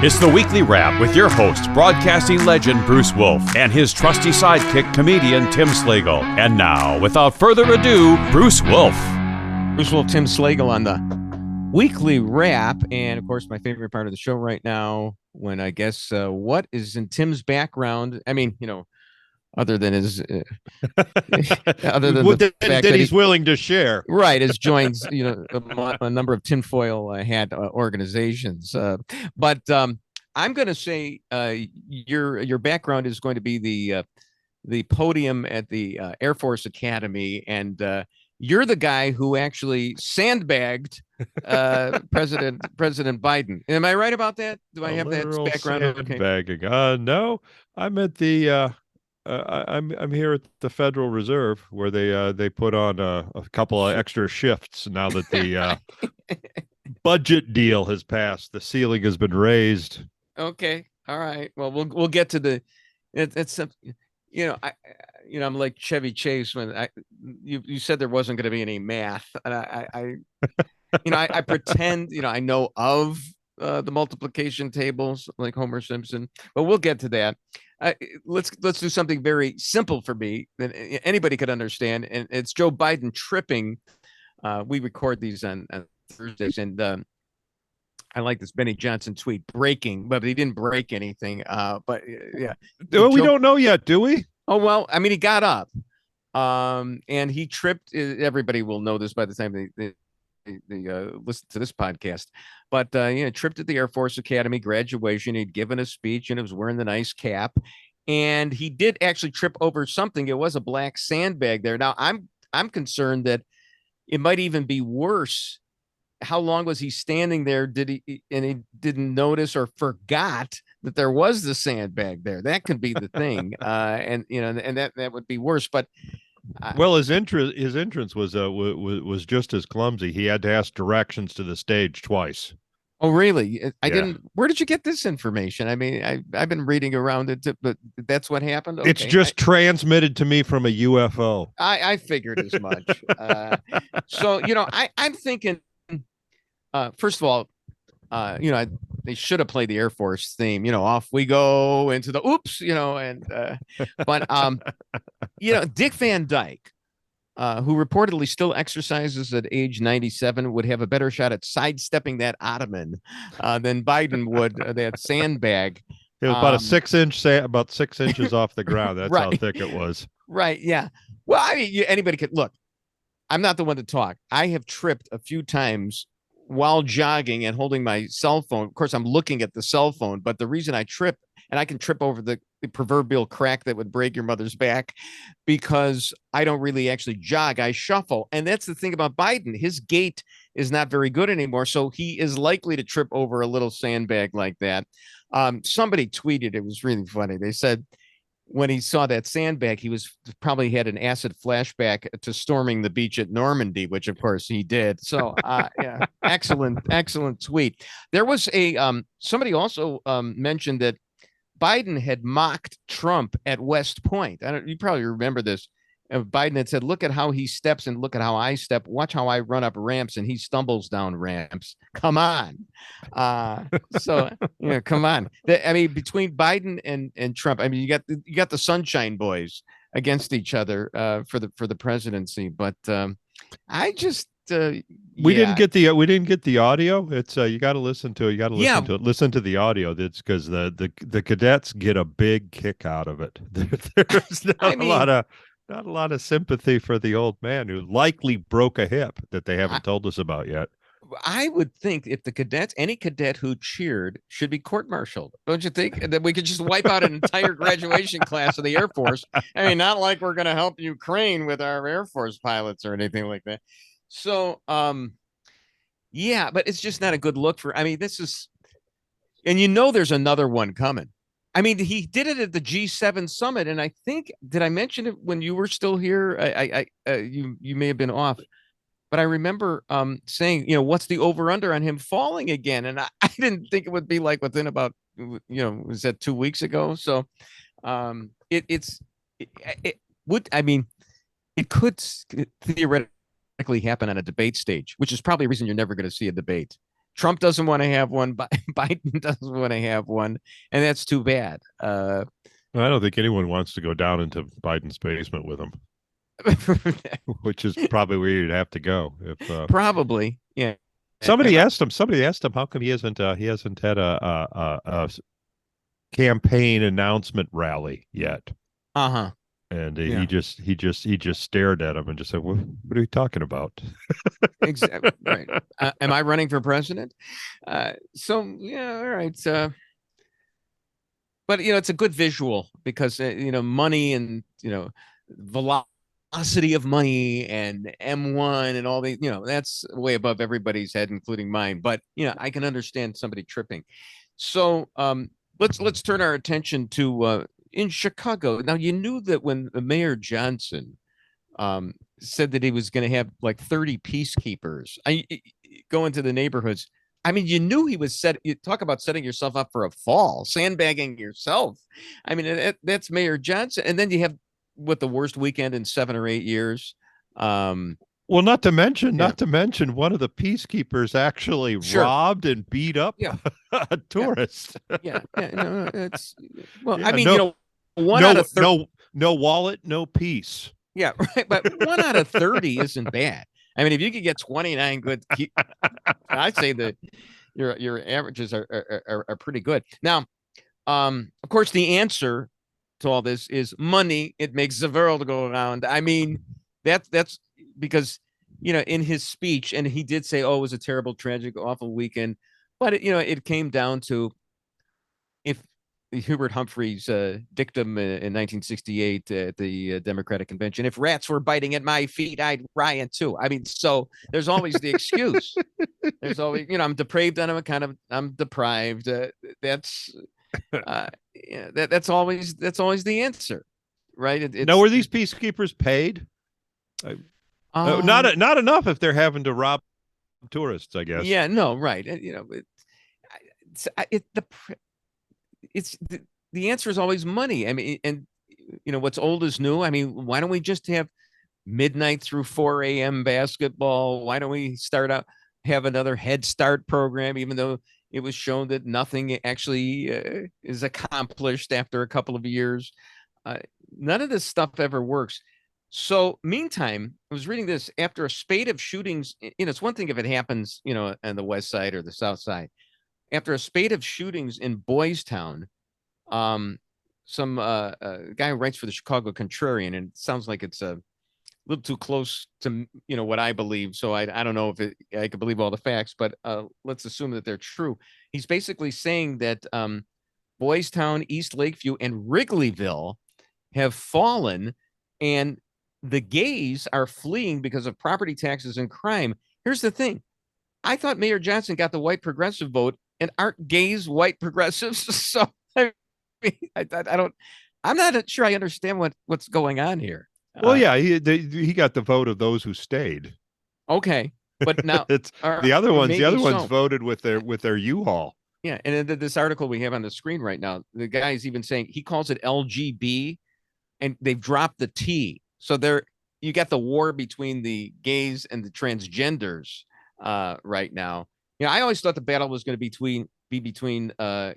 It's the weekly wrap with your host, broadcasting legend Bruce Wolf, and his trusty sidekick, comedian Tim Slagle. And now, without further ado, Bruce Wolf. Bruce Wolf, Tim Slagle on the weekly wrap. And of course, my favorite part of the show right now, when I guess what is in Tim's background. I mean, other than his, other than the fact that he's willing to share, right? Has joined, a number of tinfoil hat organizations. But I'm going to say your background is going to be the podium at the Air Force Academy, and you're the guy who actually sandbagged President Biden. Am I right about that? Do I have that background? Sandbagging. No, I'm at the. I'm here at the Federal Reserve, where they put on a couple of extra shifts now that the budget deal has passed. The ceiling has been raised. Okay, all right. Well, we'll get to the. It's I'm like Chevy Chase when you said there wasn't going to be any math, and I pretend I know of the multiplication tables like Homer Simpson, but we'll get to that. Let's do something very simple for me that anybody could understand, and it's Joe Biden tripping. We record these on Thursdays, and I like this Benny Johnson tweet, breaking, but he didn't break anything. But yeah, we don't know yet, do we? Oh well, I mean, he got up, and he tripped. Everybody will know this by the time they listen to this podcast. But tripped at the Air Force Academy graduation. He'd given a speech and he was wearing the nice cap, and he did actually trip over something. It was a black sandbag there. Now I'm concerned that it might even be worse. How long was he standing there? He didn't notice or forgot that there was the sandbag there? That could be the thing, and that would be worse. But well, his entrance was just as clumsy. He had to ask directions to the stage twice. Oh, really? I didn't. Where did you get this information? I mean, I've been reading around it, but that's what happened. Okay. It's just transmitted to me from a UFO. I figured as much. So I'm thinking. First of all, they should have played the Air Force theme. Off we go into the oops. But Dick Van Dyke, who reportedly still exercises at age 97, would have a better shot at sidestepping that ottoman than Biden would that sandbag. It was about about 6 inches off the ground. That's right. How thick it was. Right. Yeah. Well, I mean, anybody could look. I'm not the one to talk. I have tripped a few times while jogging and holding my cell phone. Of course, I'm looking at the cell phone, but the reason I trip, and I can trip over the proverbial crack that would break your mother's back, because I don't really actually jog. I shuffle. And that's the thing about Biden. His gait is not very good anymore. So he is likely to trip over a little sandbag like that. Somebody tweeted, it was really funny. They said, when he saw that sandbag, he was probably had an acid flashback to storming the beach at Normandy, which of course he did. So yeah, excellent tweet. There was somebody also mentioned that Biden had mocked Trump at West Point. You probably remember this. Biden had said, look at how he steps and look at how I step. Watch how I run up ramps and he stumbles down ramps. Come on. Come on. I mean, between Biden and Trump, I mean, you got the Sunshine Boys against each other for the presidency. But I just we didn't get the audio. It's you got to listen to it. You got to listen to it. Listen to the audio. That's because the cadets get a big kick out of it. There's not a lot of sympathy for the old man who likely broke a hip that they haven't told us about yet. I would think if any cadet who cheered should be court-martialed. Don't you think? That we could just wipe out an entire graduation class of the Air Force. I mean, not like we're going to help Ukraine with our Air Force pilots or anything like that. So, yeah, but it's just not a good look for, I mean, this is, and there's another one coming. I mean, he did it at the G7 summit, and I think, did I mention it when you were still here? You may have been off, but I remember saying, what's the over/under on him falling again? And I didn't think it would be like within about, was that 2 weeks ago? So, it could theoretically happen on a debate stage, which is probably a reason you're never going to see a debate. Trump doesn't want to have one. Biden doesn't want to have one, and that's too bad. I don't think anyone wants to go down into Biden's basement with him, which is probably where you'd have to go. If probably, yeah. Somebody asked him how come he hasn't had a campaign announcement rally yet. And he just stared at him and just said, what are you talking about? Exactly. Right. Am I running for president? So, yeah, all right. But, it's a good visual because, money and, velocity of money and M1 and all the, that's way above everybody's head, including mine. But, I can understand somebody tripping. So let's turn our attention to in Chicago. Now, you knew that when Mayor Johnson said that he was going to have like 30 peacekeepers go into the neighborhoods. I mean, you knew he was you talk about setting yourself up for a fall, sandbagging yourself. I mean, that's Mayor Johnson. And then you have the worst weekend in 7 or 8 years. Well, not to mention one of the peacekeepers actually robbed and beat up a tourist. It's I mean, one out of 30. No wallet, no peace. Yeah, right. But 1 out of 30 isn't bad. I mean, if you could get 29 good, I'd say that your averages are pretty good. Now, of course, the answer to all this is money. It makes the world go around. I mean, that's because, in his speech, and he did say, oh, it was a terrible, tragic, awful weekend. But, it came down to if Hubert Humphrey's dictum in 1968 at the Democratic Convention, if rats were biting at my feet, I'd riot too. I mean, so there's always the excuse. There's always, I'm depraved and I'm deprived. That's always the answer, right? Now, were these peacekeepers paid? Not enough if they're having to rob tourists, I guess. Yeah, no, right. The answer is always money. I mean, and what's old is new. I mean, why don't we just have midnight through 4 a.m. basketball? Why don't we have another Head Start program, even though it was shown that nothing actually is accomplished after a couple of years? None of this stuff ever works. So meantime, I was reading this after a spate of shootings. It's one thing if it happens, on the west side or the south side. After a spate of shootings in Boystown, some guy who writes for the Chicago Contrarian, and it sounds like it's a little too close to what I believe. So I don't know if I could believe all the facts, but let's assume that they're true. He's basically saying that Boystown, East Lakeview, and Wrigleyville have fallen, and the gays are fleeing because of property taxes and crime. Here's the thing. I thought Mayor Johnson got the white progressive vote, and aren't gays white progressives? So I'm not sure I understand what's going on here. Well, yeah, he got the vote of those who stayed. Okay, but now it's the other ones. The other ones voted with their U-Haul. Yeah, and in this article we have on the screen right now, the guy is even saying he calls it LGB, and they've dropped the T. So you got the war between the gays and the transgenders right now. I always thought the battle was going to be between it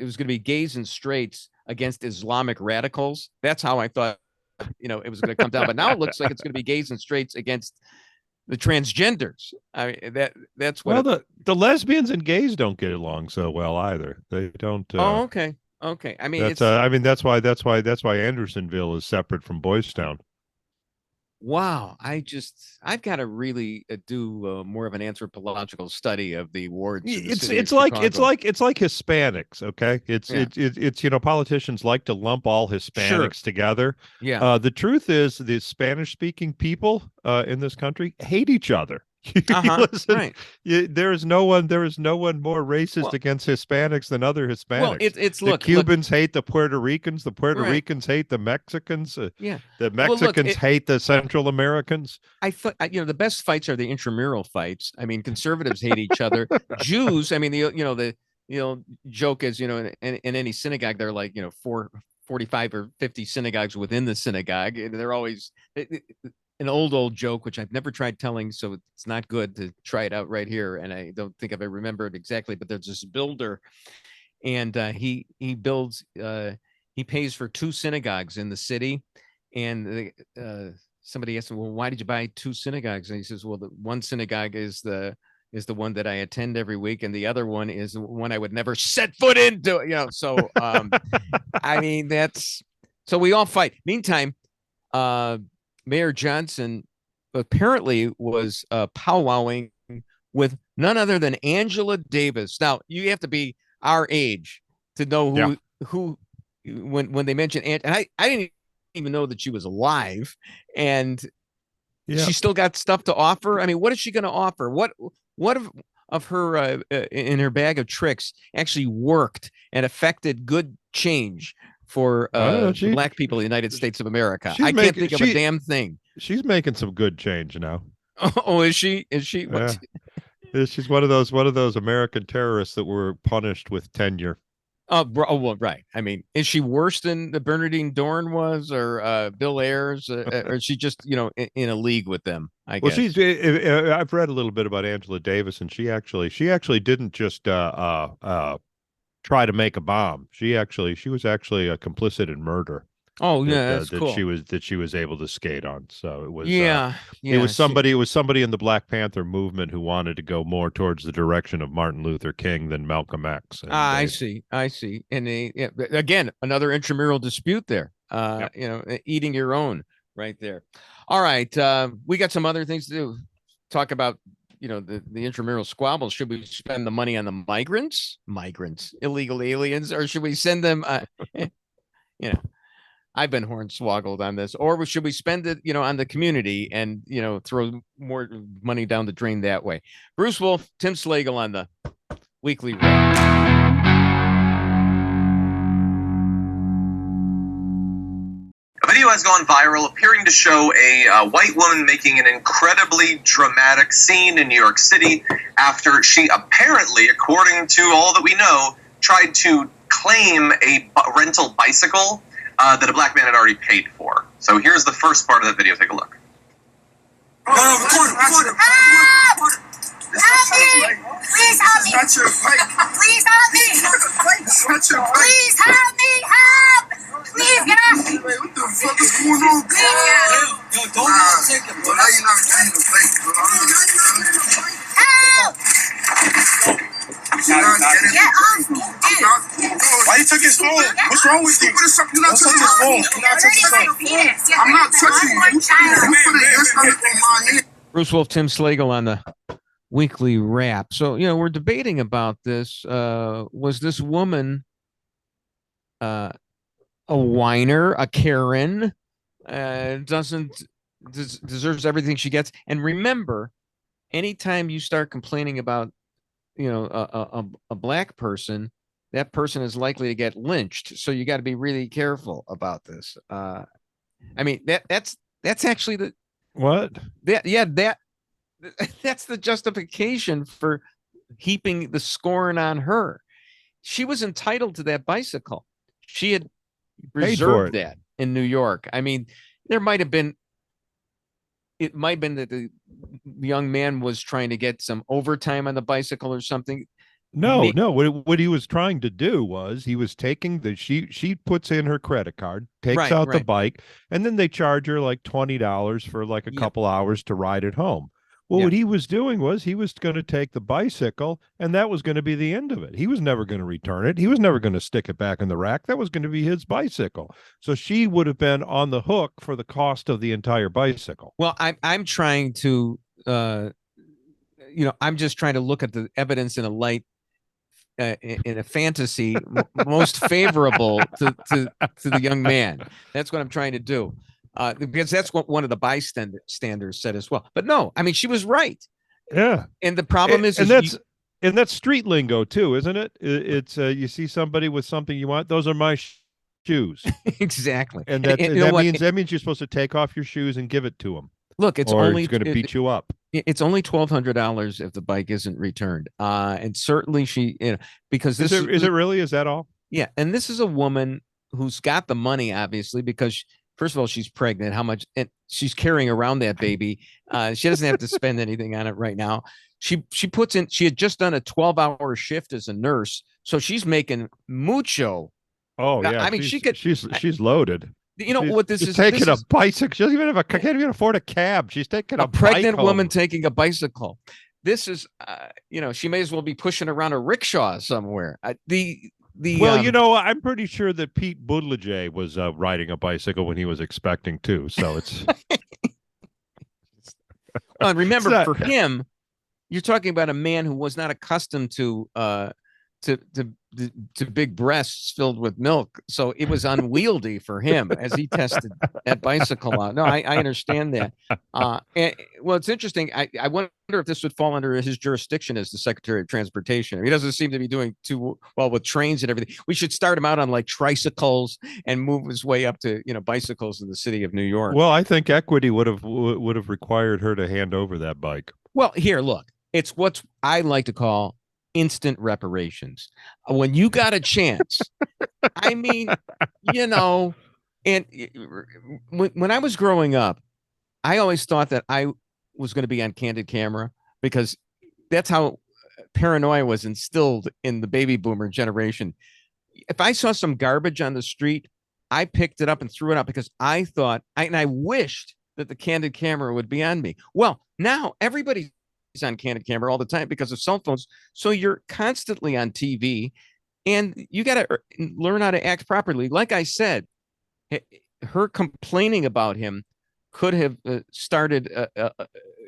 was going to be gays and straights against Islamic radicals. That's how I thought it was going to come down. But now it looks like it's going to be gays and straights against the transgenders. I mean, that's what. Well, the lesbians and gays don't get along so well either. They don't. Oh, okay. I mean, that's why Andersonville is separate from Boystown. Wow, I've got to really do more of an anthropological study of the wards. It's like Hispanics, okay? It's politicians like to lump all Hispanics together. Yeah. The truth is, the Spanish-speaking people in this country hate each other. Listen, right. There is no one more racist against Hispanics than other Hispanics. Well, the Cubans hate the Puerto Ricans. The Puerto Ricans hate the Mexicans. The Mexicans hate the Central Americans. I thought the best fights are the intramural fights. I mean, conservatives hate each other. Jews. I mean, the joke is in any synagogue there are like 45 or 50 synagogues within the synagogue. They're always an old joke, which I've never tried telling, so it's not good to try it out right here. And I don't think I've remember it exactly, but there's this builder, and he builds, he pays for 2 synagogues in the city, and somebody asked him, well, why did you buy 2 synagogues? And he says, well, the one synagogue is the one that I attend every week, and the other one is the one I would never set foot into. So I mean, so we all fight. Meantime, Mayor Johnson apparently was powwowing with none other than Angela Davis. Now, you have to be our age to know who when they mentioned and I didn't even know that she was alive, and she still got stuff to offer. I mean, what is she going to offer? What of her in her bag of tricks actually worked and affected good change for black people in the United States of America? I can't think of a damn thing. She's making some good change now. Oh, is she? Yeah. She's one of those American terrorists that were punished with tenure. Oh, well, right. I mean, is she worse than the Bernadine Dorn was, or Bill Ayers, or is she just in a league with them? I guess. Well, I've read a little bit about Angela Davis, and she actually didn't just try to make a bomb. She was actually complicit in murder. Oh yeah, that's cool. She was able to skate on. So it was it was somebody in the Black Panther movement who wanted to go more towards the direction of Martin Luther King than Malcolm X. I see. And again, another intramural dispute there. Eating your own right there. All right, we got some other things to do. Talk about the intramural squabbles. Should we spend the money on the migrants, illegal aliens, or should we send them? I've been hornswoggled on this. Or should we spend it, on the community and, throw more money down the drain that way? Bruce Wolf, Tim Slagle on the Weekly Wrap. A video has gone viral appearing to show a white woman making an incredibly dramatic scene in New York City after she apparently, according to all that we know, tried to claim a rental bicycle that a black man had already paid for. So here's the first part of that video. Take a look. Help me! Please help me! Please help me! Please help me! Help! Please, guys! What the fuck is going on? Yo, don't take it, bro. Now you're not getting the bike, bro. Help! Get off me! Why you took his phone? What's wrong with you? You're not touching his phone. You're not touching his phone. I'm not touching you. Bruce Wolf, Tim Slagle on the Weekly Wrap. So, we're debating about this. Was this woman a whiner, a Karen, deserves everything she gets? And remember, anytime you start complaining about a black person, that person is likely to get lynched. So you got to be really careful about this. I mean, that's actually the what? That's the justification for heaping the scorn on her. She was entitled to that bicycle. She had reserved that in New York. I mean, it might have been that the young man was trying to get some overtime on the bicycle or something. No. What he was trying to do was he was taking she puts in her credit card, takes out the bike, and then they charge her like $20 for like a couple hours to ride it home. Well, what he was doing was he was going to take the bicycle, and that was going to be the end of it. He was never going to return it. He was never going to stick it back in the rack. That was going to be his bicycle. So she would have been on the hook for the cost of the entire bicycle. Well, I'm trying to, I'm just trying to look at the evidence in a light, in a fantasy most favorable to the young man. That's what I'm trying to do. Because that's what one of the bystanders said as well. But no, I mean, she was right. Yeah. And the problem is that's street lingo too, isn't it? It's you see somebody with something you want. Those are my shoes. Exactly. And that means you're supposed to take off your shoes and give it to them. Look, it's only going to beat you up. It's only $1,200 if the bike isn't returned. And certainly because this is it really? Is that all? Yeah. And this is a woman who's got the money, obviously, because first of all, she's pregnant. How much? And she's carrying around that baby. She doesn't have to spend anything on it right now. She puts in. She had just done a 12-hour shift as a nurse, so she's making mucho. Oh yeah, I mean, she's loaded. You know what this is? Taking a bicycle. She doesn't even can't even afford a cab. She's taking a pregnant woman taking a bicycle. This is, she may as well be pushing around a rickshaw somewhere. I'm pretty sure that Pete Buttigieg was riding a bicycle when he was expecting too. So it's. And remember, for him, you're talking about a man who was not accustomed to big breasts filled with milk, so it was unwieldy for him as he tested that bicycle out. No, I understand that. It's interesting. I wonder if this would fall under his jurisdiction as the Secretary of Transportation. He doesn't seem to be doing too well with trains and everything. We should start him out on like tricycles and move his way up to bicycles in the city of New York. Well, I think equity would have required her to hand over that bike. Well, here, look, it's what I like to call instant reparations. When you got a chance, I mean, and when I was growing up, I always thought that I was going to be on candid camera because that's how paranoia was instilled in the baby boomer generation. If I saw some garbage on the street, I picked it up and threw it out because I thought, and I wished that the candid camera would be on me. Well, now everybody's on candid camera all the time because of cell phones. So you're constantly on TV and you got to learn how to act properly. Like I said, her complaining about him could have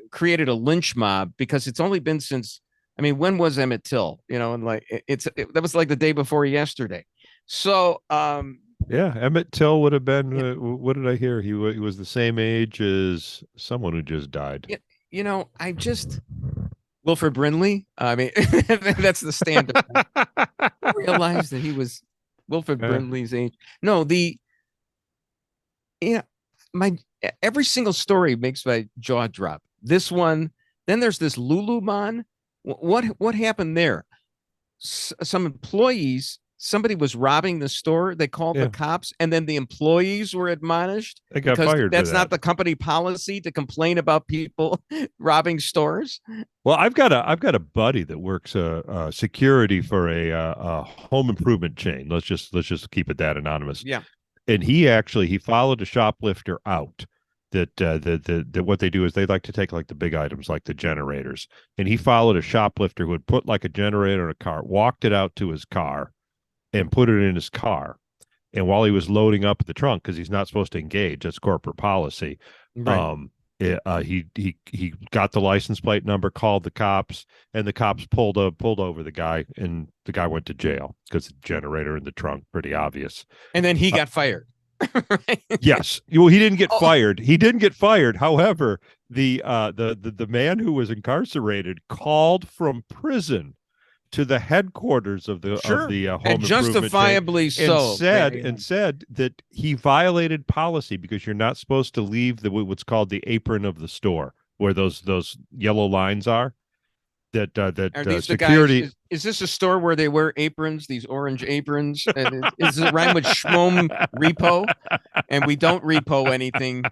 created a lynch mob because it's only been since, when was Emmett Till, and that was like the day before yesterday. So, yeah, Emmett Till would have been, what did I hear? He was the same age as someone who just died. Yeah. Wilford Brimley. That's the standard. I realized that he was Wilford Brimley's age. No, every single story makes my jaw drop. This one, then there's this Lululemon. What happened there? Some employees, somebody was robbing the store. They called the cops, and then the employees were admonished. They got fired. That's not the company policy to complain about people robbing stores. Well, I've got a buddy that works security for a home improvement chain. Let's just keep it that anonymous. Yeah. And he followed a shoplifter out. That what they do is they like to take like the big items like the generators. And he followed a shoplifter who had put like a generator in a car, walked it out to his car, and put it in his car. And while he was loading up the trunk, because he's not supposed to engage, that's corporate policy. Right. He got the license plate number, called the cops, and the cops pulled over the guy, and the guy went to jail because the generator in the trunk, pretty obvious. And then he got fired. Right? Yes. Well, he didn't get fired. He didn't get fired. However, the man who was incarcerated called from prison to the headquarters of the home and justifiably so, and said that he violated policy because you're not supposed to leave what's called the apron of the store where those yellow lines are. That security. Is this a store where they wear aprons? These orange aprons? Is it rhyme with schmom repo? And we don't repo anything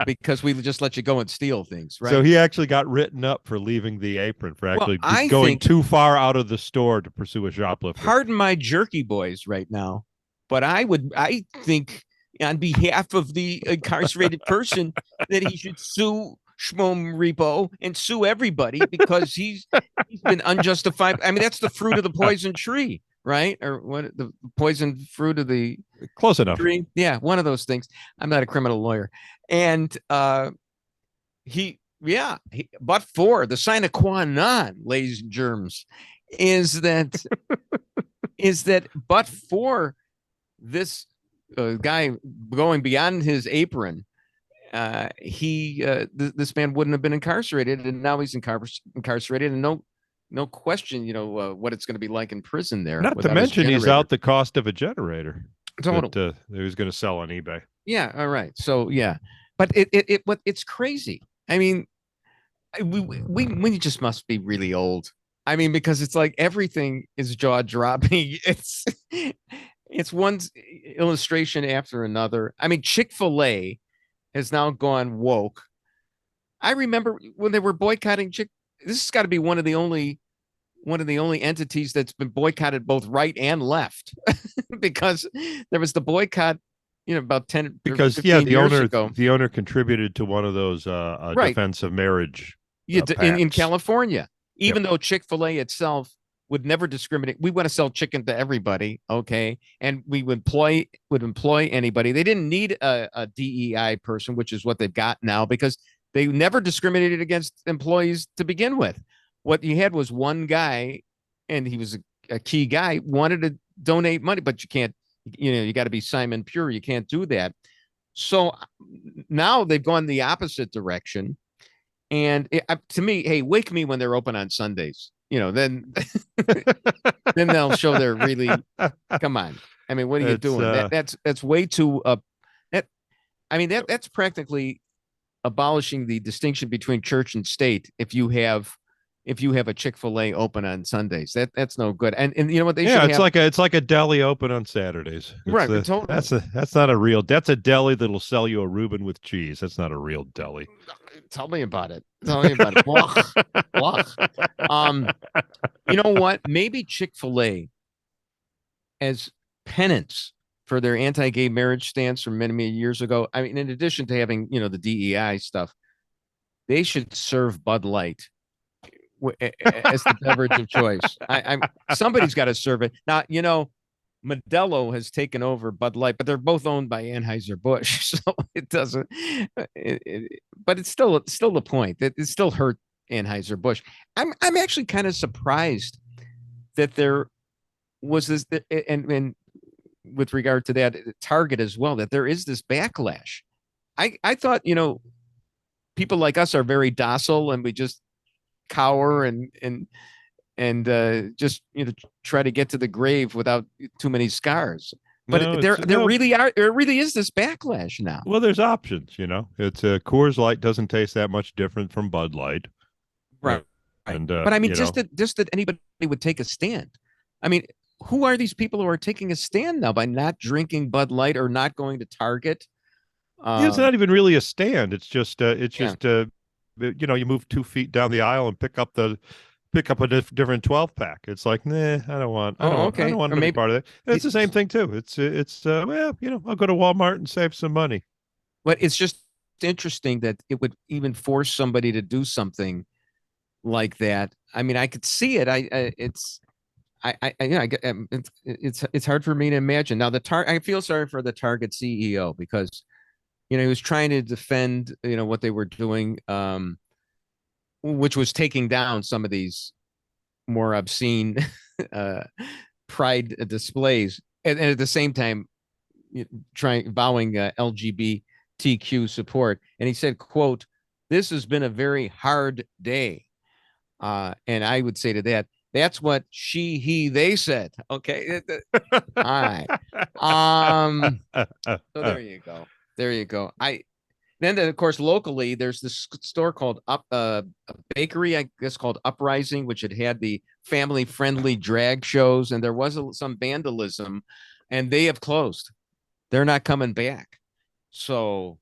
because we just let you go and steal things, right? So he actually got written up for leaving the apron for actually going too far out of the store to pursue a shoplifter. Pardon my jerky boys right now, but I think on behalf of the incarcerated person that he should sue Schmom Repo and sue everybody because he's been unjustified. That's the fruit of the poison tree, right? Or what, the poison fruit of the close enough tree? Yeah, one of those things. I'm not a criminal lawyer, and but for the sine qua non, ladies and germs, is that but for this guy going beyond his apron. This man wouldn't have been incarcerated, and now he's incarcerated, and no question, what it's going to be like in prison there. Not to mention he's out the cost of a generator that he was going to sell on eBay. Yeah, all right. So yeah, but it's crazy. We just must be really old. Because it's like everything is jaw dropping. It's one illustration after another. I mean, Chick-fil-A has now gone woke. I remember when they were boycotting This has got to be one of the only entities that's been boycotted both right and left, because there was the boycott, about 10 because 15 years ago. The owner contributed to one of those Right. defense of marriage in California, even though Chick-fil-A itself would never discriminate. We want to sell chicken to everybody, okay, and we would employ anybody. They didn't need a DEI person, which is what they've got now, because they never discriminated against employees to begin with. What you had was one guy, and he was a key guy, wanted to donate money, but you can't, you got to be Simon Pure. You can't do that. So now they've gone the opposite direction. And to me, hey, wake me when they're open on Sundays. Then then they'll show they're really, come on. I mean, what are you doing? That's way too, that's practically abolishing the distinction between church and state. If you have a Chick-fil-A open on Sundays, that's no good. And you know what they should have? It's like a deli open on Saturdays. Right. Totally. That's not a real. That's a deli that'll sell you a Reuben with cheese. That's not a real deli. Tell me about it. Blah. You know what? Maybe Chick-fil-A, as penance for their anti-gay marriage stance from many, many years ago. I mean, in addition to having, the DEI stuff, they should serve Bud Light as the beverage of choice. Somebody's got to serve it. Now, Modelo has taken over Bud Light, but they're both owned by Anheuser-Busch, so it doesn't. But it's still the point that it still hurt Anheuser-Busch. I'm actually kind of surprised that there was this, and with regard to that Target as well, that there is this backlash. I thought, people like us are very docile and we just cower and just try to get to the grave without too many scars. But there really is this backlash now. Well, there's options. It's Coors Light doesn't taste that much different from Bud Light, right? And but I mean, just that anybody would take a stand. I mean, who are these people who are taking a stand now by not drinking Bud Light or not going to Target? It's not even really a stand. It's just you move 2 feet down the aisle and pick up a different 12-pack. It's like, nah, I don't want to be part of that. It's the same thing too. I'll go to Walmart and save some money. But it's just interesting that it would even force somebody to do something like that. I mean, I could see it. It's hard for me to imagine. Now I feel sorry for the Target CEO, because he was trying to defend what they were doing, which was taking down some of these more obscene pride displays, and at the same time vowing LGBTQ support. And he said, quote, "This has been a very hard day." And I would say to that, that's what they said. Okay. All right. So there you go. There you go. Then of course, locally, there's this store called a bakery, I guess, called Uprising, which had the family-friendly drag shows, and there was some vandalism, and they have closed. They're not coming back. So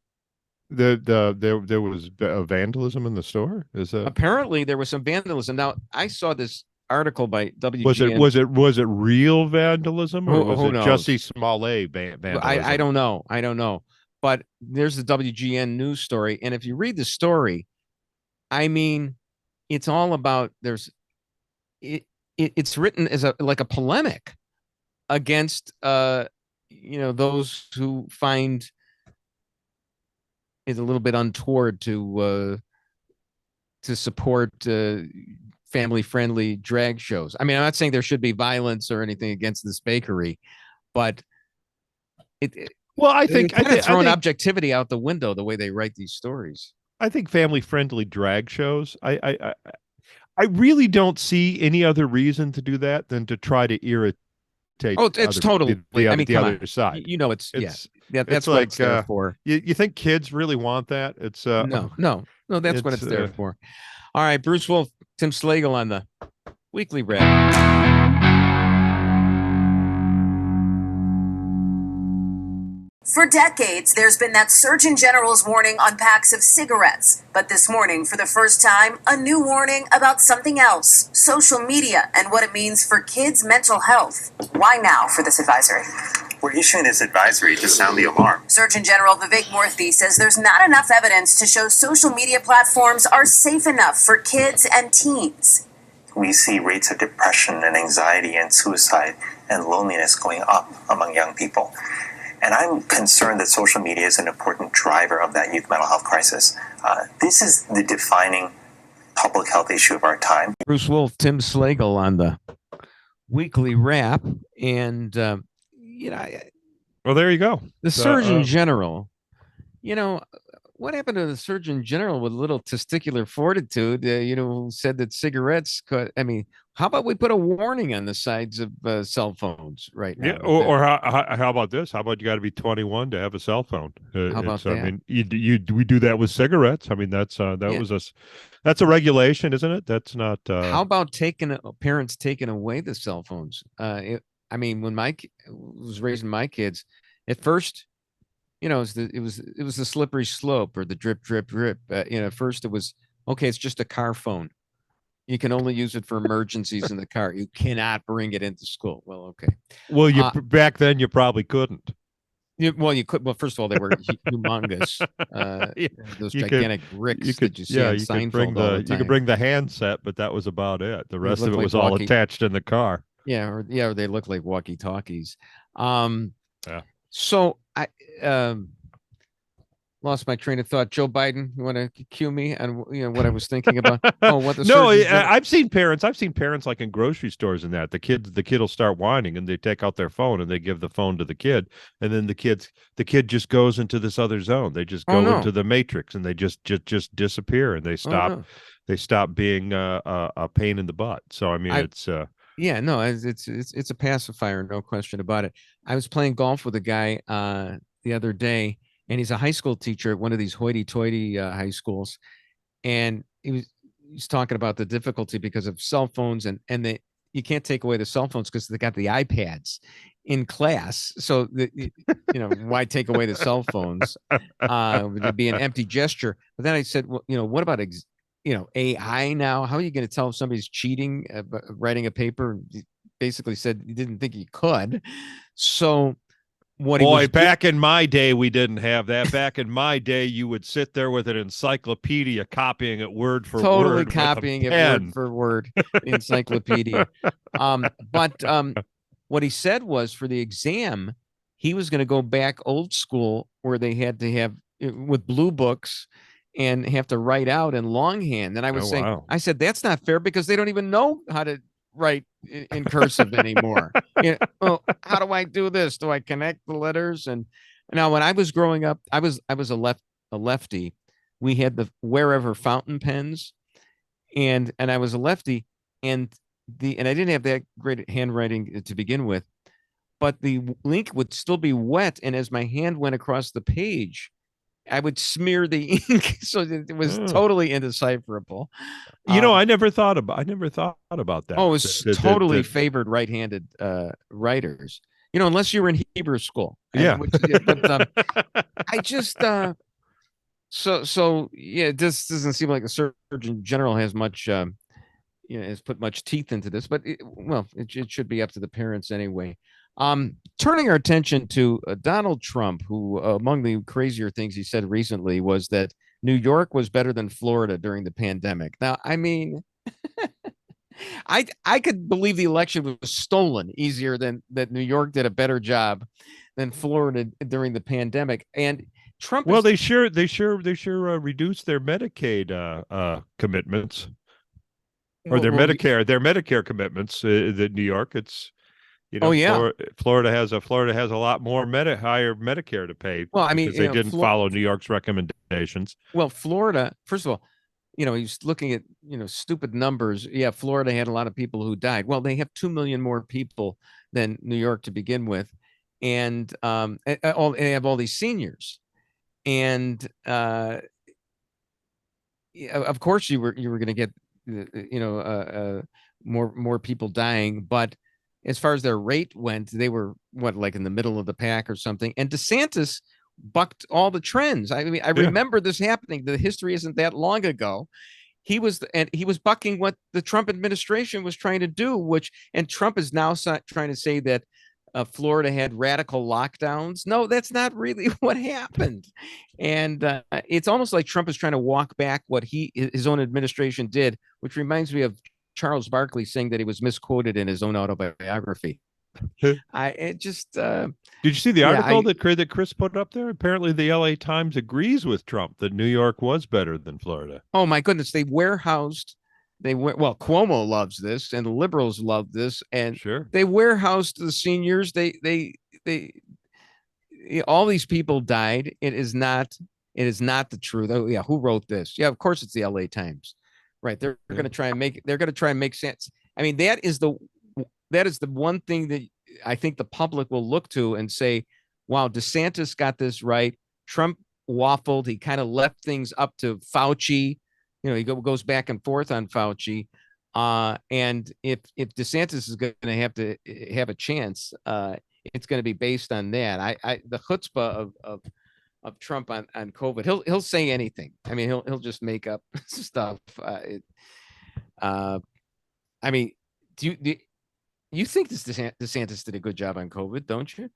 there was vandalism in the store. Apparently there was some vandalism. Now I saw this article by WJOB. Was it real vandalism, or was it knows? Jussie Smollett vandalism? I don't know. But there's the WGN news story, and if you read the story, I mean, it's all about it's written as a polemic against those who find it a little bit untoward to support family-friendly drag shows. I mean, I'm not saying there should be violence or anything against this bakery, but I think throwing objectivity out the window the way they write these stories. I think family-friendly drag shows. I really don't see any other reason to do that than to try to irritate. Oh, it's totally. The other side. That's what it's there for. You think kids really want that? It's no. That's what it's there for. All right, Bruce Wolf, Tim Slagle on the Weekly Wrap. For decades, there's been that Surgeon General's warning on packs of cigarettes. But this morning, for the first time, a new warning about something else, social media and what it means for kids' mental health. Why now for this advisory? We're issuing this advisory to sound the alarm. Surgeon General Vivek Murthy says there's not enough evidence to show social media platforms are safe enough for kids and teens. We see rates of depression and anxiety and suicide and loneliness going up among young people. And I'm concerned that social media is an important driver of that youth mental health crisis. This is the defining public health issue of our time. Bruce Wolf, Tim Slagle on the weekly wrap. And, well, there you go. The Surgeon General, what happened to the Surgeon General with a little testicular fortitude, who said that cigarettes could, how about we put a warning on the sides of cell phones right now? Yeah, or how about this? How about you got to be 21 to have a cell phone? How about that? We do that with cigarettes. That's that's a regulation, isn't it? That's not. How about parents taking away the cell phones? When I was raising my kids, at first, it was the slippery slope or the drip, drip, drip. At first it was, okay, it's just a car phone. You can only use it for emergencies in the car. You cannot bring it into school. Well, okay. Well, back then you probably couldn't. You could. Well, first of all, they were humongous. Those gigantic bricks that you see on Seinfeld all the time. You could bring the handset, but that was about it. The rest of it was all attached in the car. Yeah, or they look like walkie-talkies. Yeah. So I lost my train of thought. Joe Biden, you want to cue me on what I was thinking about? I've seen parents like in grocery stores and that the kid will start whining and they take out their phone and they give the phone to the kid, and then the kid just goes into this other zone. They just go into the matrix and they just disappear and they stop being a pain in the butt. So it's it's a pacifier, no question about it. I was playing golf with a guy the other day, and he's a high school teacher at one of these hoity-toity high schools, and he's talking about the difficulty because of cell phones, and you can't take away the cell phones because they got the iPads in class. So why take away the cell phones? It'd be an empty gesture. But then I said, well, what about AI now? How are you going to tell if somebody's cheating, writing a paper? He basically said he didn't think he could. So back in my day, we didn't have that. Back in my day, you would sit there with an encyclopedia, copying it word for word. Totally copying it word for word, encyclopedia. But what he said was for the exam, he was going to go back old school where they had to have with blue books and have to write out in longhand. And I was saying, wow. I said, that's not fair because they don't even know how to write in cursive anymore. How do I do this? Do I connect the letters? And now when I was growing up, I was a lefty. We had the wherever fountain pens, and I was a lefty, and I didn't have that great handwriting to begin with, but the ink would still be wet, and as my hand went across the page, I would smear the ink, so it was totally indecipherable. I never thought about that. Oh, it was totally favored right-handed writers. Unless you were in Hebrew school. Yeah. But I just it just doesn't seem like the Surgeon General has much has put much teeth into this, but it should be up to the parents anyway. Turning our attention to Donald Trump, who among the crazier things he said recently was that New York was better than Florida during the pandemic. Now, I could believe the election was stolen easier than that New York did a better job than Florida during the pandemic. And Trump, they sure reduced their Medicaid commitments or their Medicare commitments. That New York, it's. Florida has a lot more higher Medicare to pay. Well, because they didn't follow New York's recommendations. Well, Florida, first of all, he's looking at stupid numbers. Yeah, Florida had a lot of people who died. Well, they have 2 million more people than New York to begin with, and they have all these seniors, and of course you were going to get more people dying, but as far as their rate went, they were like in the middle of the pack or something. And DeSantis bucked all the trends. I mean, I remember this happening. The history isn't that long ago. He was bucking what the Trump administration was trying to do, and Trump is now trying to say that Florida had radical lockdowns. No, that's not really what happened. And it's almost like Trump is trying to walk back what his own administration did, which reminds me of Charles Barkley saying that he was misquoted in his own autobiography. Did you see the article that Chris put up there? Apparently the LA Times agrees with Trump that New York was better than Florida. Oh my goodness. Cuomo loves this and the liberals love this, and sure, they warehoused the seniors. They all these people died. It is not the truth. Oh yeah. Who wrote this? Yeah, of course it's the LA Times, right? They're going to try and make sense. I mean, that is the one thing that I think the public will look to and say, wow, DeSantis got this right. Trump waffled. He kind of left things up to Fauci. He goes back and forth on Fauci. And if DeSantis is going to have a chance, it's going to be based on that. The chutzpah of Trump on COVID, he'll say anything. I mean, he'll just make up stuff. I mean, do you think DeSantis did a good job on COVID, don't you?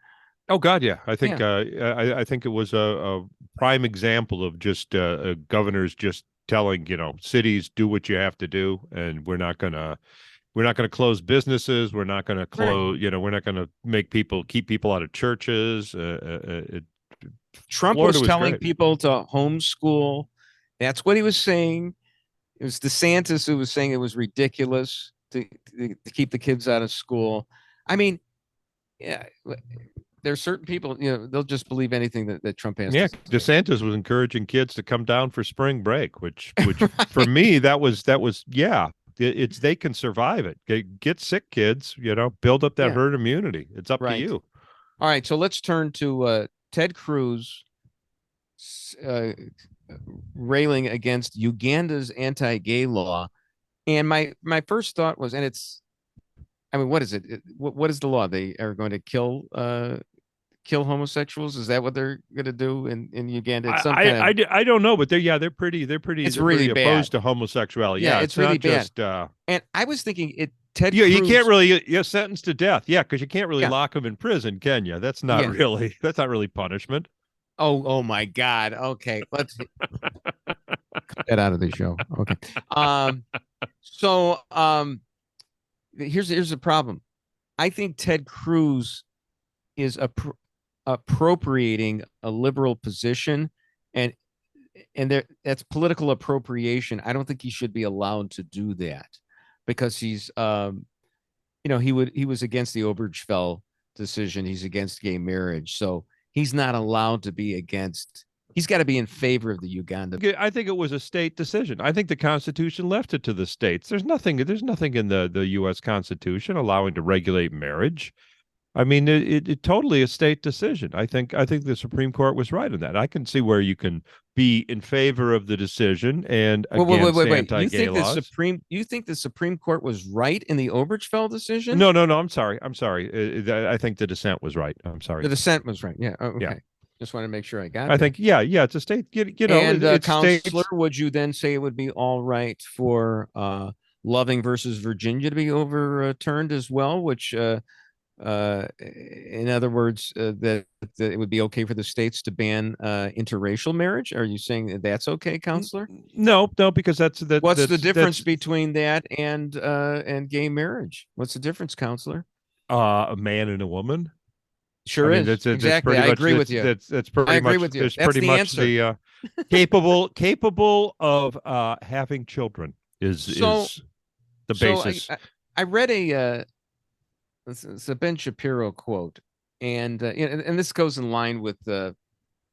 Oh God, yeah. I think I think it was a prime example of just governors just telling cities, do what you have to do, and we're not gonna close businesses. We're not gonna close. Right. We're not gonna keep people out of churches. Trump was telling people to homeschool. That's what he was saying. It was DeSantis who was saying it was ridiculous to keep the kids out of school. I mean, yeah, there's certain people, they'll just believe anything that Trump has. Yeah, DeSantis was encouraging kids to come down for spring break, which right. For me, that was yeah. It's they can survive it. Get sick, kids. Build up that herd immunity. It's up to you. All right, so let's turn to Ted Cruz railing against Uganda's anti-gay law. And my first thought was, and it's, I mean, what is it? What is the law? They are going to kill homosexuals? Is that what they're going to do in Uganda? I don't know, but they're pretty really opposed to homosexuality. Yeah, it's really bad. And I was thinking Ted Cruz, you can't really you're sentenced to death. Yeah, because you can't really lock them in prison, can you? That's not really punishment. Oh my God. Okay, let's cut that out of the show. Okay. So here's the problem. I think Ted Cruz is appropriating a liberal position, and that's political appropriation. I don't think he should be allowed to do that, because he's he was against the Obergefell decision. He's against gay marriage, so he's not allowed to be against. He's got to be in favor of the Uganda. I think it was a state decision. I think the Constitution left it to the states. There's nothing in the U.S. Constitution allowing to regulate marriage. I mean, it totally a state decision. I think the Supreme Court was right in that. I can see where you can be in favor of the decision and against anti-gay laws. You think the Supreme Court was right in the Obergefell decision? No. I'm sorry. I think the dissent was right. I'm sorry. The dissent was right. Yeah. Okay. Yeah. Just want to make sure I got it. I think, it's a state, And Counselor, would you then say it would be all right for Loving versus Virginia to be overturned as well, which, in other words, that it would be okay for the states to ban interracial marriage? Are you saying that's okay, Counselor? No, because what's the difference between that and gay marriage? What's the difference, Counselor? A man and a woman. Sure is. Exactly. I agree with you. That's pretty much. That's pretty much the capable of having children is the basis. I read it's a Ben Shapiro quote, and this goes in line with the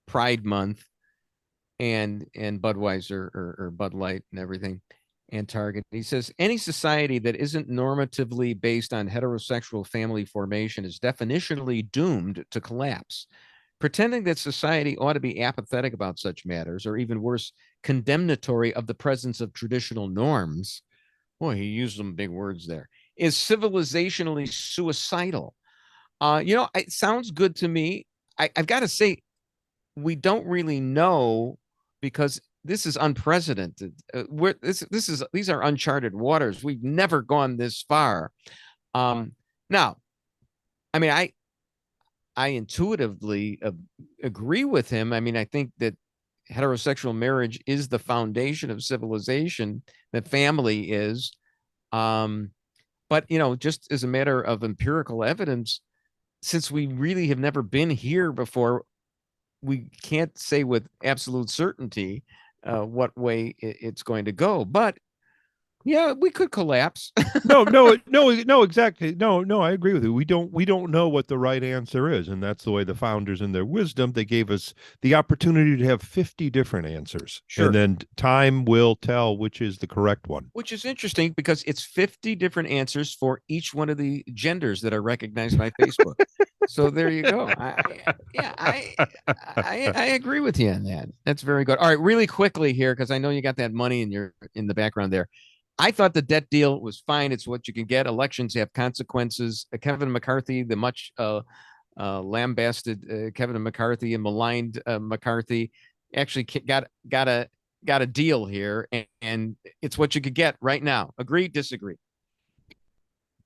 Pride Month and Budweiser or Bud Light and everything, and Target. He says, any society that isn't normatively based on heterosexual family formation is definitionally doomed to collapse. Pretending that society ought to be apathetic about such matters, or even worse, condemnatory of the presence of traditional norms. Boy, he used some big words there. is civilizationally suicidal. It sounds good to me. I've got to say, we don't really know, because this is unprecedented. These are uncharted waters. We've never gone this far. Now, I mean, I intuitively agree with him. I mean, I think that heterosexual marriage is the foundation of civilization, that family is. But, just as a matter of empirical evidence, since we really have never been here before, we can't say with absolute certainty what way it's going to go. But yeah, we could collapse. No, exactly. No, I agree with you. We don't know what the right answer is. And that's the way the founders, in their wisdom, they gave us the opportunity to have 50 different answers. Sure. And then time will tell which is the correct one. Which is interesting, because it's 50 different answers for each one of the genders that are recognized by Facebook. So there you go. I agree with you on that. That's very good. All right, really quickly here, because I know you got that money in the background there. I thought the debt deal was fine. It's what you can get. Elections have consequences. Kevin McCarthy, the much lambasted Kevin McCarthy and maligned McCarthy, actually got a deal here, and it's what you could get right now. Agree, disagree?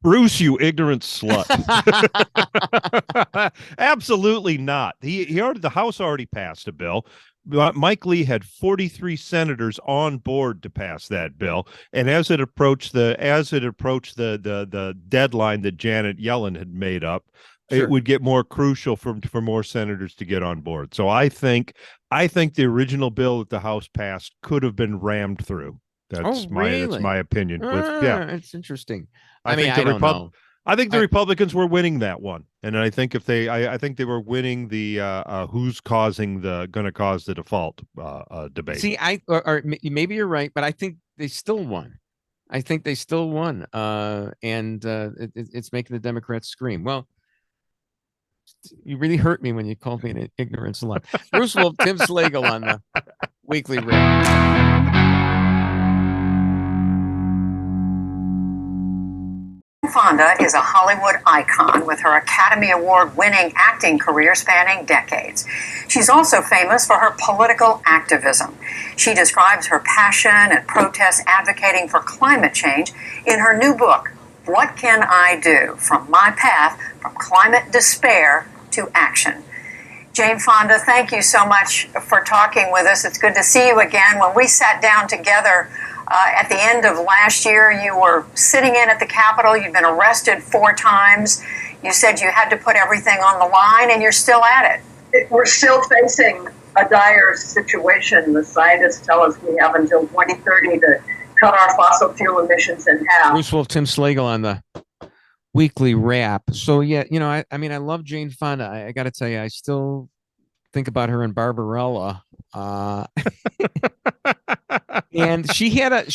Bruce, you ignorant slut. Absolutely not. The House already passed a bill. Mike Lee had 43 senators on board to pass that bill, and as it approached the deadline that Janet Yellen had made up, sure, it would get more crucial for more senators to get on board. So I think the original bill that the House passed could have been rammed through. That's my opinion. It's interesting. I think the Republicans were winning that one, and I think I think they were winning the who's going to cause the default debate. See, or maybe you're right, but I think they still won. And it's making the Democrats scream. Well, you really hurt me when you called me an ignorant slut. Bruce Wolf, Tim Slagle on the Weekly Rip. Fonda is a Hollywood icon with her Academy Award-winning acting career spanning decades. She's also famous for her political activism. She describes her passion and protests advocating for climate change in her new book, What Can I Do? From My Path from Climate Despair to Action. Jae Fonda, thank you so much for talking with us. It's good to see you again. When we sat down together at the end of last year, you were sitting in at the Capitol. You'd been arrested 4 times. You said you had to put everything on the line, and you're still at it. We're still facing a dire situation. The scientists tell us we have until 2030 to cut our fossil fuel emissions in half. Bruce Wolf, Tim Slagle on the Weekly Wrap. So, yeah, I mean, I love Jae Fonda. I got to tell you, I still think about her in Barbarella. And she had a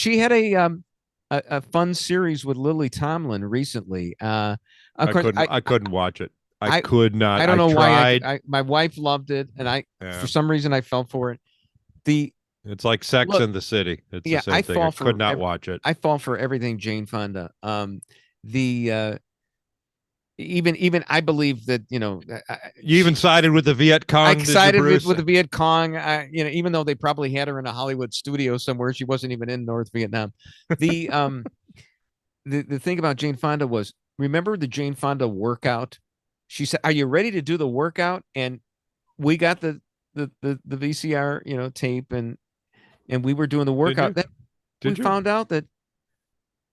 fun series with Lily Tomlin recently. I couldn't watch it. I could not. I don't know why. My wife loved it, and for some reason I fell for it. It's like Sex in the City. It's the same thing. I could not watch it. I fall for everything Jae Fonda. Even I believe that you even sided with the Viet Cong. I sided with the Viet Cong. Even though they probably had her in a Hollywood studio somewhere, she wasn't even in North Vietnam. The thing about Jae Fonda was, remember the Jae Fonda workout? She said, "Are you ready to do the workout?" And we got the VCR tape, and we were doing the workout. We found out that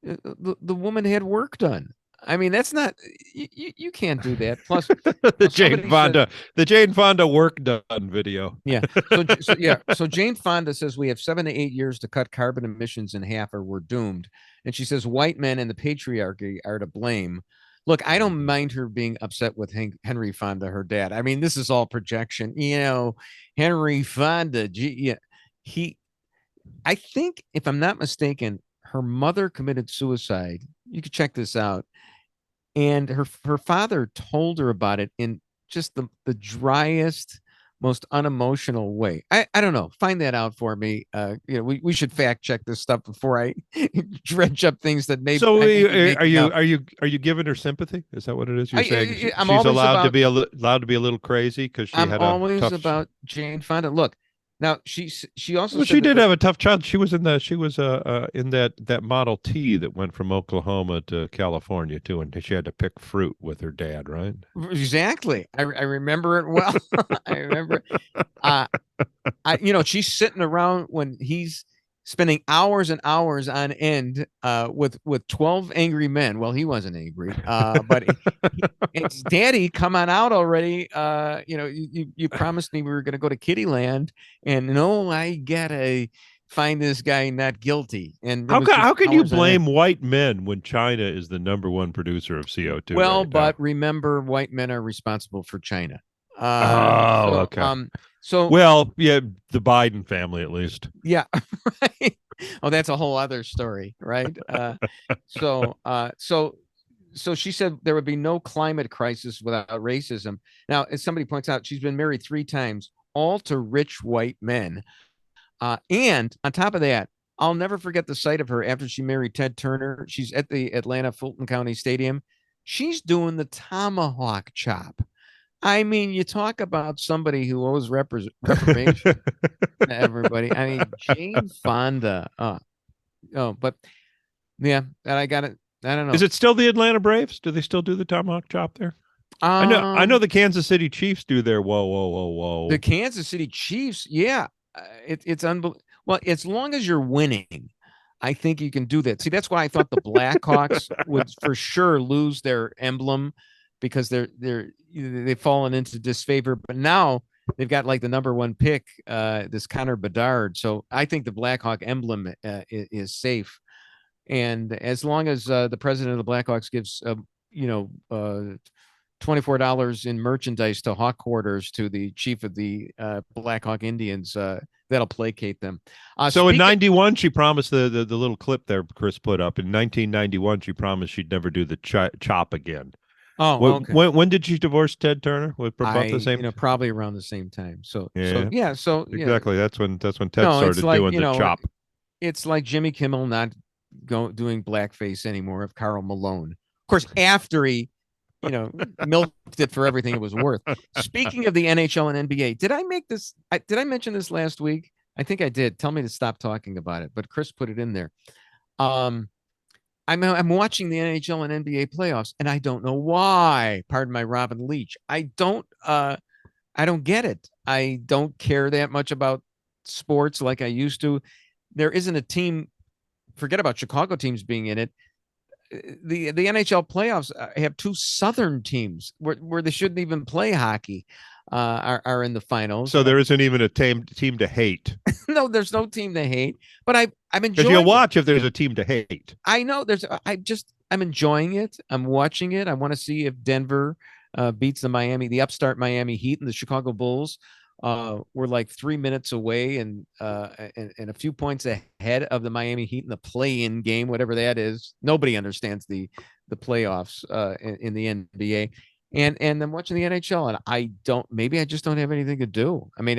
the woman had work done. I mean, that's not, you can't do that. Plus the Jae Fonda work done video. Yeah. So Jae Fonda says we have 7 to 8 years to cut carbon emissions in half or we're doomed. And she says white men and the patriarchy are to blame. Look, I don't mind her being upset with Henry Fonda, her dad. I mean, this is all projection. Henry Fonda, I think, if I'm not mistaken, her mother committed suicide. You could check this out. And her father told her about it in just the driest, most unemotional way. I don't know. Find that out for me. We should fact check this stuff before I dredge up things that maybe. So are you giving her sympathy? Is that what it is? You're saying she's allowed to be allowed to be a little crazy because she had a always tough about Jane Fonda. Look, now she also well, she did have a tough child. She was in that Model T that went from Oklahoma to California too, and she had to pick fruit with her dad, right? Exactly. I remember it well. I remember she's sitting around when he's spending hours and hours on end with 12 angry men. Well, he wasn't angry, but it's Daddy, come on out already. You promised me we were going to go to Kittyland, and no, I gotta find this guy not guilty. And how can you blame white men when China is the #1 producer of CO2? Well, but remember, white men are responsible for China. Okay. Well, yeah, the Biden family at least. Yeah, right. Oh, that's a whole other story, right? So she said there would be no climate crisis without racism. Now, as somebody points out, she's been married 3 times, all to rich white men. And on top of that, I'll never forget the sight of her after she married Ted Turner. She's at the Atlanta Fulton County Stadium. She's doing the tomahawk chop. I mean, you talk about somebody who owes reparation to everybody. I mean, Jane Fonda. But yeah, and I got it. I don't know. Is it still the Atlanta Braves? Do they still do the tomahawk chop there? I know the Kansas City Chiefs do their whoa. The Kansas City Chiefs, yeah. It's unbelievable. Well, as long as you're winning, I think you can do that. See, that's why I thought the Blackhawks would for sure lose their emblem because they've fallen into disfavor. But now they've got like the #1 pick, this Connor Bedard. So I think the Blackhawk emblem is safe. And as long as the president of the Blackhawks gives $24 in merchandise to Hawk Quarters to the chief of the Blackhawk Indians, that'll placate them. So in 91, she promised the little clip there Chris put up. In 1991, she promised she'd never do the chop again. Oh, okay. When did she divorce Ted Turner? About the same? Probably around the same time. So exactly. That's when Ted started doing the chop. It's like Jimmy Kimmel not doing blackface anymore of Karl Malone. Of course, after he milked it for everything it was worth. Speaking of the NHL and NBA, did I mention this last week? I think I did. Tell me to stop talking about it, but Chris put it in there. I'm watching the NHL and NBA playoffs, and I don't know why. Pardon my Robin Leach. I don't get it. I don't care that much about sports like I used to. There isn't a team. Forget about Chicago teams being in it. The NHL playoffs have 2 Southern teams where they shouldn't even play hockey are in the finals. So there isn't even a team to hate. No, there's no team to hate. But I'm enjoying. Because you'll watch if there's a team to hate. I know I'm enjoying it. I'm watching it. I want to see if Denver beats the upstart Miami Heat, and the Chicago Bulls were like 3 minutes away and a few points ahead of the Miami Heat in the play-in game, whatever that is. Nobody understands the playoffs in the NBA. And I'm watching the NHL, and maybe I just don't have anything to do. I mean,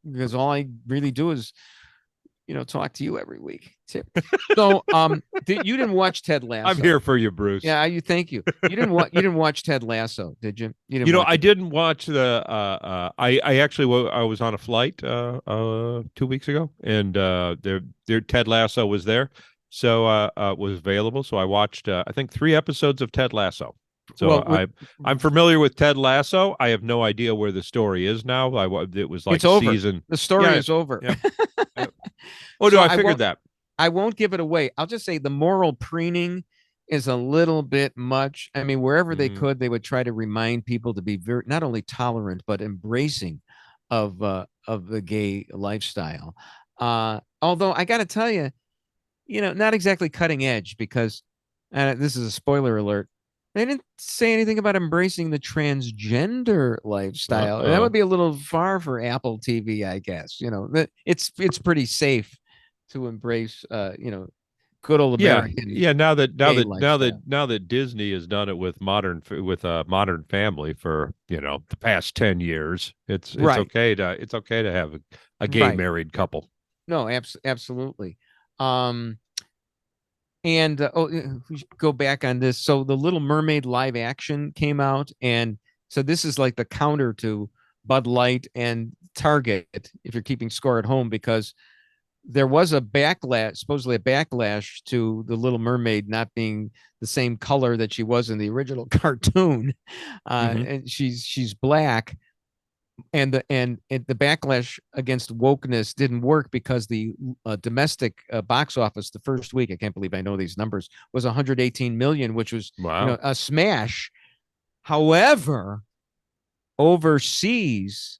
because all I really do is, talk to you every week. So, you didn't watch Ted Lasso. I'm here for you, Bruce. Yeah, thank you. You didn't watch Ted Lasso, did you? I didn't watch the. I was on a flight 2 weeks ago, and their Ted Lasso was there, so was available. So I watched I think 3 episodes of Ted Lasso. So I'm familiar with Ted Lasso. I have no idea where the story is now. It was like it's over. Season. The story is over. Yeah. I figured that. I won't give it away. I'll just say the moral preening is a little bit much. I mean, wherever they could, they would try to remind people to be very not only tolerant but embracing of the gay lifestyle. Although I got to tell you, not exactly cutting edge because this is a spoiler alert. They didn't say anything about embracing the transgender lifestyle. That would be a little far for Apple TV, I guess. It's pretty safe to embrace, good old American. Now that Disney has done it with Modern Family for the past 10 years, it's okay to have a gay married couple. No, absolutely. And we should go back on this. So the Little Mermaid live action came out, and so this is like the counter to Bud Light and Target, if you're keeping score at home, because there was supposedly a backlash to the Little Mermaid not being the same color that she was in the original cartoon. And she's black. And the backlash against wokeness didn't work because the domestic box office the first week, I can't believe I know these numbers, was 118 million, which was a smash. However, overseas,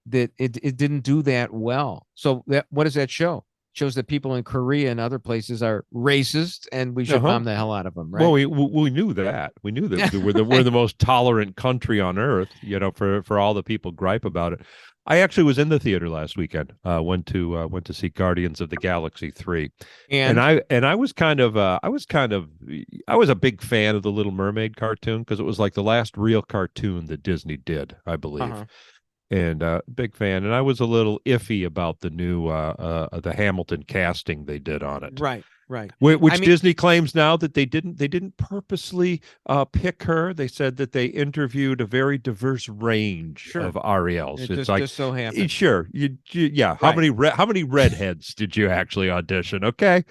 that it didn't do that well. So what does that show? It shows that people in Korea and other places are racist, and we should bomb the hell out of them, right? Well, we knew that. We knew that we're the most tolerant country on earth, for all the people gripe about it. I actually was in the theater last weekend. Went to see Guardians of the Galaxy 3, and I was a big fan of the Little Mermaid cartoon because it was like the last real cartoon that Disney did, I believe. And big fan, and I was a little iffy about the new the Hamilton casting they did on it. Right. Which Disney claims now that they didn't purposely pick her. They said that they interviewed a very diverse range of Ariels. It's just so happened. Sure, yeah. How many redheads did you actually audition? Okay,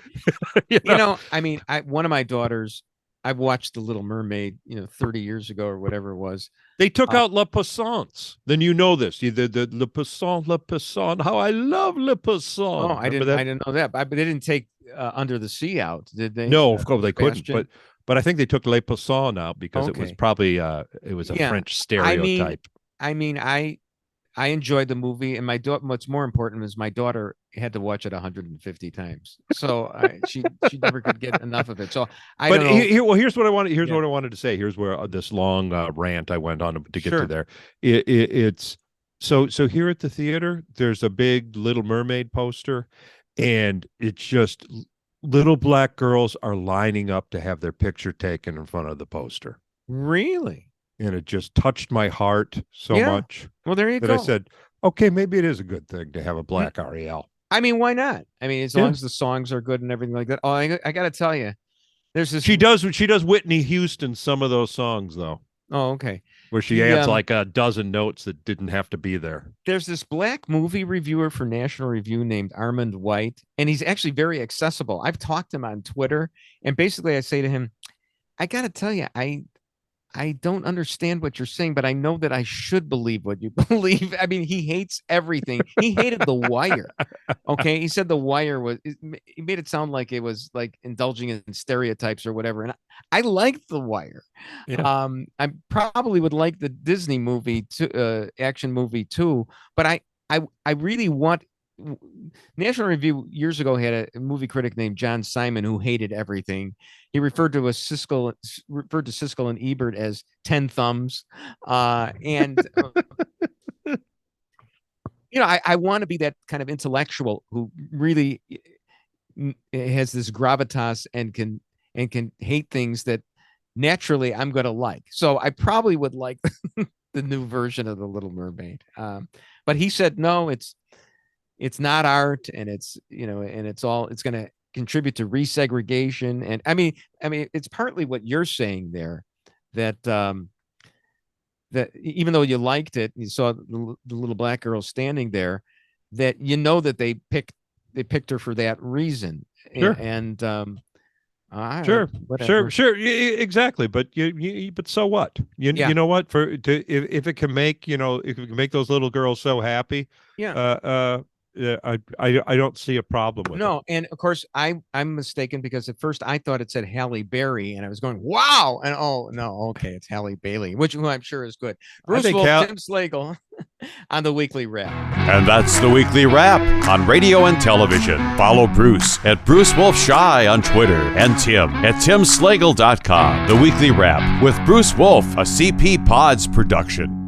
one of my daughters. I've watched The Little Mermaid, 30 years ago or whatever it was. They took out Le Passant. Then this. The Le Passant. How I love Le Passant. Oh, I didn't know that. But they didn't take Under the Sea out, did they? No, of course they couldn't. But I think they took Le Passant out because it was probably a French stereotype. I enjoyed the movie, and what's more important is my daughter had to watch it 150 times, so she never could get enough of it. So here's what I wanted. What I wanted to say. Here's where this long rant I went on to get to there. It's so here at the theater. There's a big Little Mermaid poster, and it's just little black girls are lining up to have their picture taken in front of the poster. Really? And it just touched my heart so much. Well, there you go. I said, okay, maybe it is a good thing to have a black Ariel. Why not? As long as the songs are good and everything like that. Oh, I got to tell you, there's this. She does Whitney Houston some of those songs though. Oh, okay. Where she adds like a dozen notes that didn't have to be there. There's this black movie reviewer for National Review named Armand White, and he's actually very accessible. I've talked to him on Twitter, and basically I say to him, I got to tell you, I don't understand what you're saying, but I know that I should believe what you believe. He hates everything. He hated The Wire. Okay. He said The Wire he made it sound like it was like indulging in stereotypes or whatever. And I liked The Wire. Yeah. I probably would like the Disney movie action movie too, but I really want. National Review years ago had a movie critic named John Simon who hated everything. He referred to Siskel and Ebert as 10 thumbs. I want to be that kind of intellectual who really has this gravitas and can hate things that naturally I'm going to like. So I probably would like the new version of The Little Mermaid. But he said, no, it's not art, and it's it's going to contribute to resegregation. And I mean, it's partly what you're saying there, that that even though you liked it, you saw the little black girl standing there, that that they picked her for that reason. Sure. Sure, exactly. But but so what? You know what? If it can make those little girls so happy, I don't see a problem with it. And of course I'm mistaken, because at first I thought it said Halle Berry, and I was going, wow, and oh no, okay, it's Halle Bailey, which I'm sure is good. Bruce Wolf, Tim Slagle on the Weekly Wrap. And that's the Weekly Wrap on radio and television. Follow Bruce at Bruce Wolf Shy on Twitter, and Tim at timslagle.com. The Weekly Wrap with Bruce Wolf, a CP Pods production.